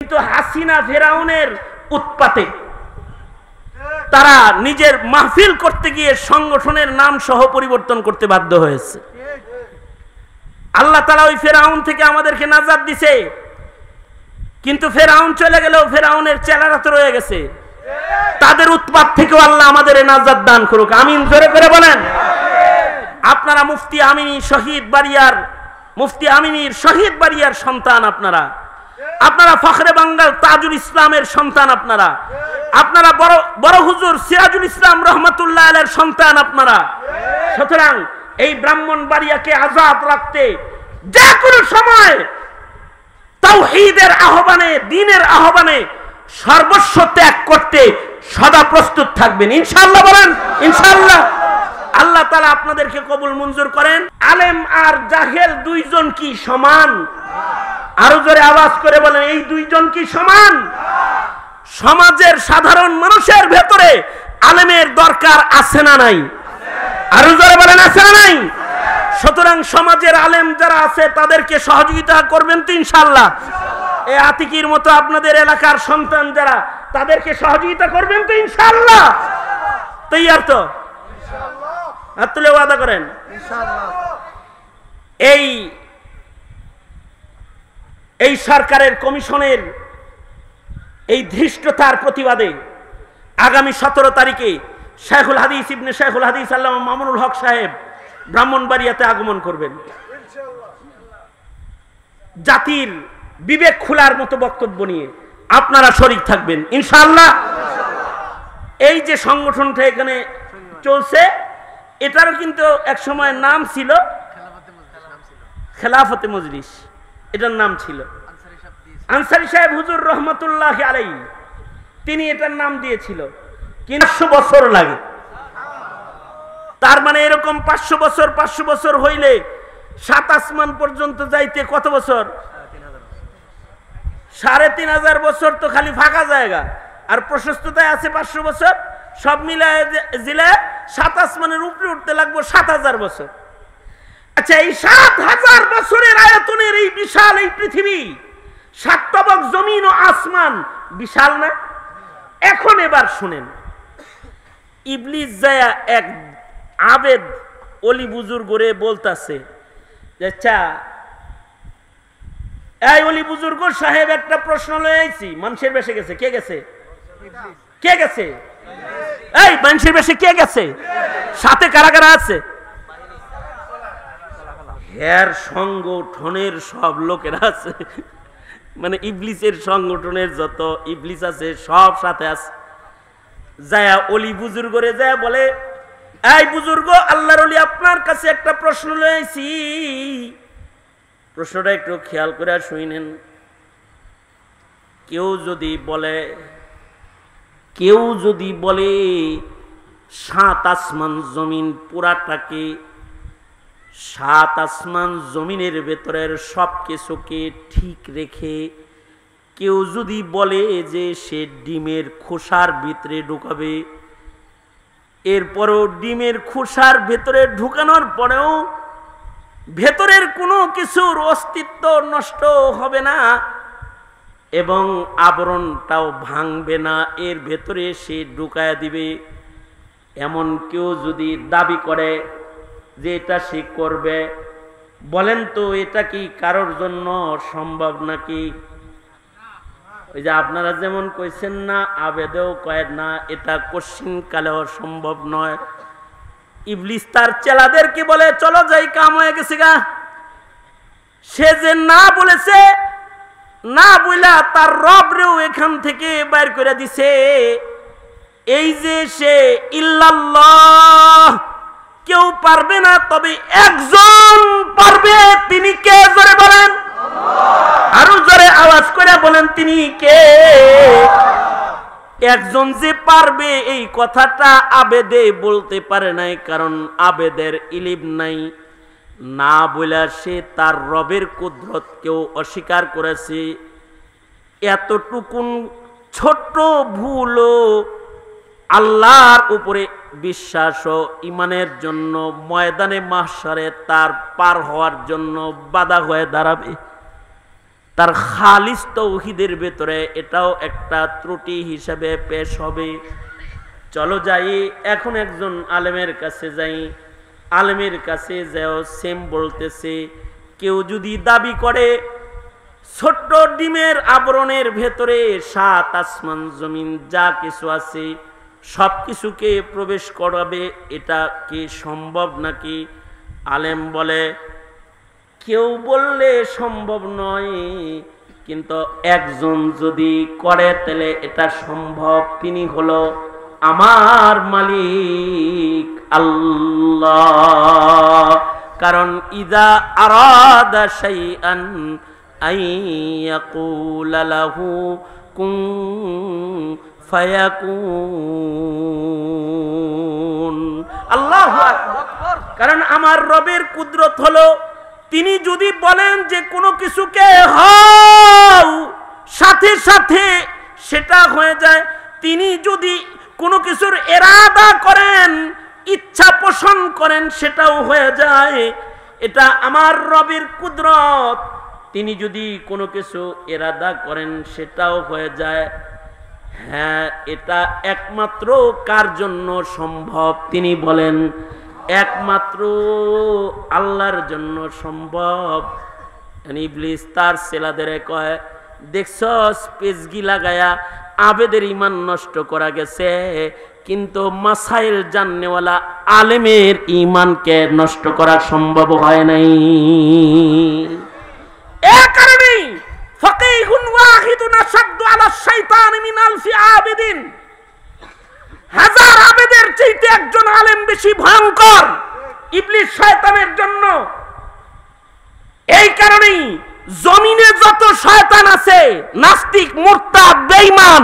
কিন্তু হাসিনা ফেরাউনের উৎপাতে তারা নিজের মাহফিল করতে গিয়ে সংগঠনের নাম সহ পরিবর্তন করতে বাধ্য হয়েছে। আল্লাহ তাআলা ওই ফেরাউন থেকে আমাদেরকে নাজাত দিয়েছে, কিন্তু ফেরাউন চলে গেলেও ফেরাউনের চেলারা তো রয়ে গেছে। তাদের উৎপাত থেকেও আল্লাহ আমাদের নাজাত দান করুক, আমিন। জোরে করে বলেন। আপনারা মুফতি আমিনী শহীদ বাড়িয়ার সন্তান, আপনারা ফখরে বাঙ্গাল তাজুল ইসলামের সন্তান, আপনারা বড় হুজুর সিরাজুল ইসলাম রহমাতুল্লাহ আলাইহির সন্তান আপনারা। সুতরাং এই ব্রাহ্মণবাড়িয়াকে আজাদ রাখতে যে কোনো সময় তাওহীদের আহ্বানে, দ্বীনের আহ্বানে সর্বস্ব ত্যাগ করতে সদা প্রস্তুত থাকবেন, ইনশাআল্লাহ। বলেন ইনশাআল্লাহ। আল্লাহ তাআলা আপনাদেরকে কবুল মঞ্জুর করেন। আলেম আর জাহেল দুইজন কি সমান? আরো জোরে আওয়াজ করে বলেন, এই দুইজন কি সমান? সমাজের সাধারণ মানুষের ভেতরে আলেমের দরকার আছে না নাই? আরো জোরে বলেন, আছে না নাই? সুতরাং সমাজের আলেম যারা আছে তাদেরকে সহযোগিতা করবেন তো ইনশাআল্লাহ। এই আতিকির মতো আপনাদের এলাকার সন্তান যারা, তাদেরকে সহযোগিতা করবেন তো ইনশাআল্লাহ। তৈয়ার তো? হাত তুলে ওয়াদা করেন ইনশাআল্লাহ। এই সরকারের কমিশনের এই ধৃষ্টতার প্রতিবাদে আগামী 17 তারিখে শেখুল হাদিস ইবনে শেখুল হাদিস আল্লামা মামুনুল হক সাহেব ব্রাহ্মণবাড়িয়াতে আগমন করবেন। জাতির বিবেক খোলার মতো বক্তব্য নিয়ে আপনারা শরীক থাকবেন ইনশাআল্লাহ। এই যে সংগঠনটা এখানে চলছে, এটারও কিন্তু এক সময় নাম ছিল খেলাফতে মজলিস, এটার নাম ছিল আনসারী সাহেব হুজুর রহমাতুল্লাহ আলাইহি, তিনি এটার নাম দিয়েছিল। 500 বছর লাগে, তার মানে এরকম 500 বছর হইলে 7 আসমান পর্যন্ত যাইতে কত বছর? 3500 বছর তো খালি ফাঁকা জায়গা, আর প্রশস্ততায় আছে 500 বছর। সব মিলায় জিলে 7 আসমানের উপরে উঠতে লাগবে 7000 বছর। আচ্ছা, এই 7000 বছরের আয়তনের এই বিশাল এই পৃথিবী, 7 তবক জমিন ও আসমান, বিশাল না? এখন এবার শুনেন, ইবলিস যায়া এক আবেদ অলি বুজুর্গরে বলতাছে যে, আচ্ছা এই অলি বুজুর্গ সাহেব, একটা প্রশ্ন লয়ে আইছি। মানুষের বেশে গেছে কে? গেছে কে? গেছে এই মানুষের বেশে কে গেছে? সাথে কারা কারা আছে? হের সংগঠনের সব লোকেরা আছে, মানে ইবলিসের সংগঠনের যত ইবলিস আছে সব সাথে আছে। যায়া অলি বুজুর্গরে যায় বলে, এই বুজুর্গ, আল্লাহর ওলি, আপনার কাছে একটা প্রশ্ন লয়েছি, প্রশ্নটা একটু খেয়াল করে শুনেন। কেউ যদি বলে 7 আসমান জমিন পুরাটাকে, 7 আসমান জমিনের ভেতরের সব কিছুকে ঠিক রেখে কেউ যদি বলে যে সে ডিমের খোসার ভিতরে ঢুকাবে, এরপরও ডিমের খোসার ভেতরে ঢুকানোর পরেও ভেতরের কোনো কিছুর অস্তিত্ব নষ্ট হবে না এবং আবরণটাও ভাঙবে না, এর ভেতরে সে ঢুকায়া দিবে, এমন কেউ যদি দাবি করে যে এটা সে করবে, বলেন তো এটা কি কারোর জন্য সম্ভব নাকি? ওই যে আপনারা যেমন কইছেন না, আবেদেও কয় না, এটা কঠিন কালেও সম্ভব নয়। ইবলিস তার চেলাদেরকে বলে, চলো যাই, কাম হয়ে গেছে গা। সে যে না বলেছে, না বইলা তার রবরেও এখান থেকে বাইর করে দিছে। এই যে সে ইল্লাল্লাহ, কেউ পারবে না, তবে একজন পারবে। তিনি কে? জোরে বলেন, আরো জোরে আওয়াজ করে বলেন, তিনি কে? একজন যে পারবে, এই কথাটা আবেদে বলতে পারে নাই, কারণ আবেদের ইলিম নাই। না বলে সে তার রবের কুদরতকেও অস্বীকার করেছে। এতটুকুন ছোট্ট ভুলও আল্লাহর উপরে বিশ্বাস ও ইমানের জন্য ময়দানে মাহশরে তার পার হওয়ার জন্য বাধা হয়ে দাঁড়াবে। তার খালিস তাওহীদের ভেতরে এটাও একটা ত্রুটি হিসেবে পেশ হবে। চলো যাই এখন একজন আলেমের কাছে যাই। আলেমের কাছে যাও, সেম বলতেছে কেউ যদি দাবি করে ছোট্ট ডিমের আবরণের ভেতরে সাত আসমান জমিন যা কিছু আছে সব কিছুকে প্রবেশ করাবে, এটা কি সম্ভব নাকি? আলেম বলে কেউ বললে সম্ভব নয়, কিন্তু একজন যদি করে তাহলে এটা সম্ভব। তিনি হলো আমার মালিক আল্লাহ। কারণ ইযা আরাদা শাইআন আইয়াকুলা লাহু কুন ফায়াকুন। আল্লাহু আকবার। কারণ আমার রবের কুদরত হলো তিনি যদি বলেন যে কোনো কিছুকে হও, সাথে সাথে সেটা হয়ে যায়। তিনি যদি কোনো কিছুর ইরাদা করেন, ইচ্ছা পোষণ করেন, সেটাও হয়ে যায়। এটা আমার রবের কুদরত। তিনি যদি কোনো কিছু ইরাদা করেন সেটাও হয়ে যায়। হ্যাঁ, এটা একমাত্র কার জন্য সম্ভব? তিনি বলেন একমাত্র আল্লাহর জন্য সম্ভব। ইবলিস তার ছেলেদের কয়, দেখছস পেজগি লাগায়া আবেদের ইমান নষ্ট করা গেছে, কিন্তু মাসাইল জাননেওয়ালা আলেমের ইমানকে নষ্ট করা সম্ভব হয় নাই। এ কারণেই ফাকিহুন ওয়াহিদুন আশাদ্দু আলা শাইতান মিন আলফি আবিদিন। হাজার আবেদের চাইতে একজন আলেম বেশি ভয়ঙ্কর ইবলিস শয়তানের জন্য। এই কারণেই জমিনে যত শয়তান আছে, নাস্তিক, মুরতাদ, বেঈমান,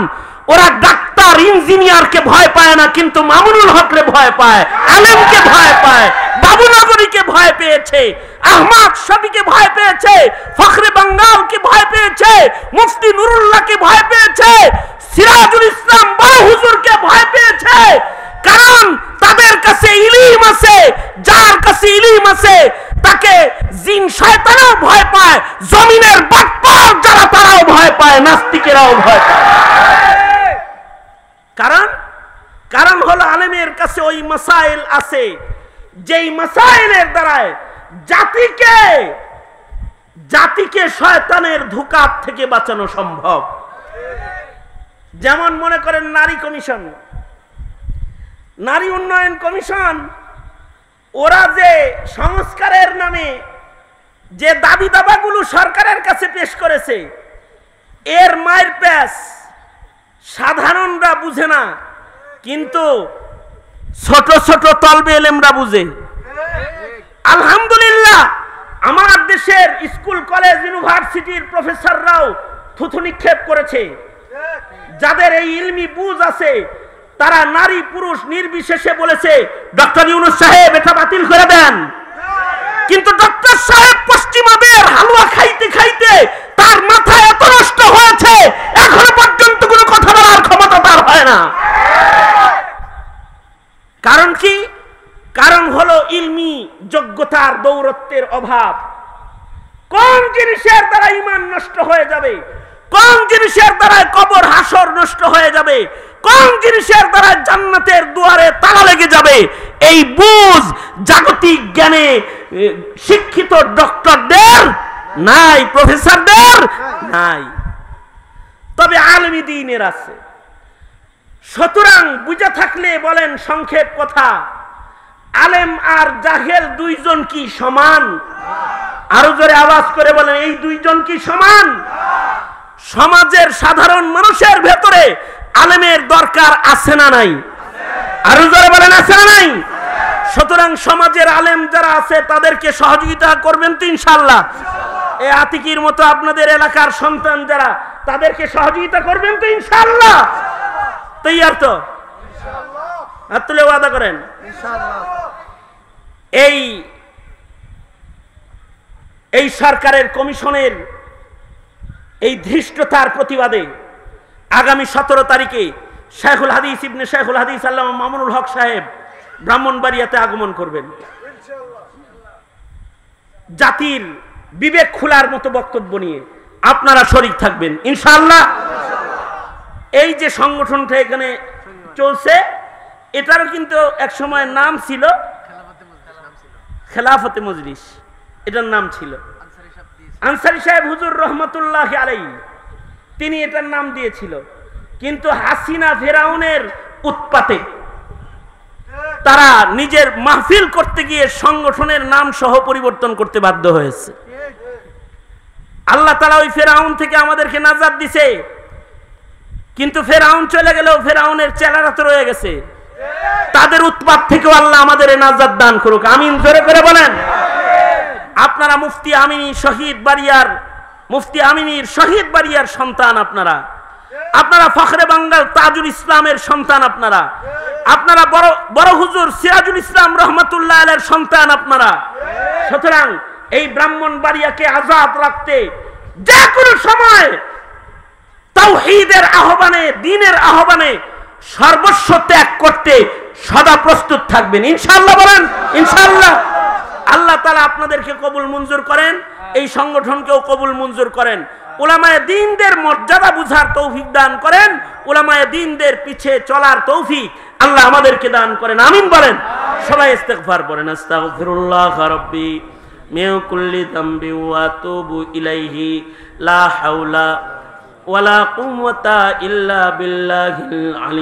ওরা ডাক্তার, ইঞ্জিনিয়ারকে ভয় পায় না, কিন্তু মামুনুল হককে ভয় পায়, আলেমকে ভয় পায়, বাবুনগরীকে ভয় পেয়েছে, আহমদ শফিকে ভয় পেয়েছে, ফখরে বাঙ্গালকে ভয় পেয়েছে, মুফতি নুরুল্লাহকে ভয় পেয়েছে, সিরাজুল ইসলাম বড় হুজুরকে ভয় পেয়েছে। কারণ তাদের কাছে ইলম আছে। যার কাছে ইলম আছে তাকে জিন শয়তানও ভয় পায়, জমিনের বাটপার যারা তারাও ভয় পায়, নাস্তিকেরাও ভয় পায়। কারণ হলো আলেমের কাছে ওই মাসাইল আছে যেই মাসাইলের দ্বারায় জাতিকে শয়তানের ধোঁকা থেকে বাঁচানো সম্ভব। যেমন মনে করেন নারী কমিশন, নারী উন্নয়ন কমিশন, ওরা যে সংস্কারের নামে যে দাবি দাবাগুলো সরকারের কাছে পেশ করেছে, এর মায়ের প্যাস সাধারণরা বুঝে না, কিন্তু ছোট ছোট তলবে এলেমরা বুঝে। আলহামদুলিল্লাহ আমার দেশের স্কুল, কলেজ, ইউনিভার্সিটির প্রফেসররাও থুথু নিক্ষেপ করেছে। যাদের এই ইলমি বুঝ আছে তারা নারী পুরুষ নির্বিশেষে বলেছে, ডক্টর ইউনূস সাহেব এটা বাতিল করে দেন। কিন্তু ডক্টর সাহেব পশ্চিমাদের হালুয়া খাইতে খাইতে তার মাথা এত নষ্ট হয়েছে, এখনো পর্যন্ত কোনো কথা বলার ক্ষমতা তার হয় না। কারণ কি? কারণ হলো ইলমি যোগ্যতার দৌরত্বের অভাব। কোন জিনিসের দ্বারা ঈমান নষ্ট হয়ে যাবে, কোন জিনিসের দ্বারা কবর হাসর নষ্ট হয়ে যাবে, কোন জিনিসের দ্বারা জান্নাতের দুয়ারে তালা লেগে যাবে, এই বুঝ জাগতিক জ্ঞানে শিক্ষিত ডক্টরদের নাই, প্রফেসরদের নাই, তবে আলেম দ্বীনের আছে। সুতরাং বুঝে থাকলে বলেন সংক্ষেপ কথা, আলেম আর জাহেল দুইজন কি সমান? আরো জোরে আওয়াজ করে বলেন, এই দুইজন কি সমান? সমাজের সাধারণ মানুষের ভেতরে আলেমের দরকার আছে না নাই? আরো জোরে বলেন, আছে না নাই? সুতরাং সমাজের আলেম যারা আছে তাদেরকে সহযোগিতা করবেন তো ইনশাআল্লাহ? এই আতিকির মতো আপনাদের এলাকার সন্তান যারা, তাদেরকে সহযোগিতা করবেন তো ইনশাআল্লাহ? তৈয়ার তো? হাত তুলে ওয়াদা করেন। এই সরকারের কমিশনের এই ধৃষ্টতার প্রতিবাদে আগামী 17 তারিখে শেখুল হাদিস ইবনে শেখুল হাদিস আল্লামা মামুনুল হক সাহেব ব্রাহ্মণবাড়িয়াতে আগমন করবেন। জাতির বিবেক খোলার মতো বক্তব্য নিয়ে আপনারা শরীক থাকবেন ইনশাআল্লাহ। এই যে সংগঠনটা এখানে চলছে, এটারও কিন্তু এক সময় নাম ছিল খেলাফতে মজলিস, এটার নাম ছিল। আনসারী সাহেব হুজুর রহমতুল্লাহ আলাইহি তিনি এটার নাম দিয়েছিল, কিন্তু হাসিনা ফেরাউনের উৎপাতে তারা নিজের মাহফিল করতে গিয়ে সংগঠনের নাম সহ পরিবর্তন করতে বাধ্য হয়েছে। আল্লাহ তাআলা ওই ফেরাউন থেকে আমাদেরকে নাজাত দিছে, কিন্তু ফেরাউন চলে গেলেও ফেরাউনের চেলারা তো রয়ে গেছে। তাদের উৎপাত থেকেও আল্লাহ আমাদের নাজাত দান করুক, আমিন। জোরে করে বলেন। আপনারা মুফতি আমিনীর শহীদ বাড়িয়ার সন্তান, আপনারা ফখরে বাঙ্গাল তাজুল ইসলামের সন্তান, আপনারা বড় হুজুর সিরাজুল ইসলাম রহমাতুল্লাহ আলাইহির সন্তান আপনারা। সুতরাং এই ব্রাহ্মণবাড়িয়াকে আজাদ রাখতে যে কোনো সময় তাওহীদের আহ্বানে, দ্বীনের আহ্বানে সর্বস্ব ত্যাগ করতে সদা প্রস্তুত থাকবেন ইনশাআল্লাহ। বলেন ইনশাআল্লাহ। আল্লাহ তাআলা আপনাদেরকে কবুল মঞ্জুর করেন, এই সংগঠনকেও কবুল মঞ্জুর করেন। উলামায়ে দ্বীনদের মর্যাদা বুঝার তৌফিক দান করেন, উলামায়ে দ্বীনদের পিছে চলার তৌফিক আল্লাহ আমাদেরকে দান করেন, আমিন বলেন। সবাই ইস্তিগফার পড়েন। আস্তাগফিরুল্লাহ রাব্বি মিন কুল্লি যামবি ওয়া আতুবু ইলাইহি লা হাওলা ওয়ালা কুওয়াতা ইল্লা বিল্লাহিল আলী।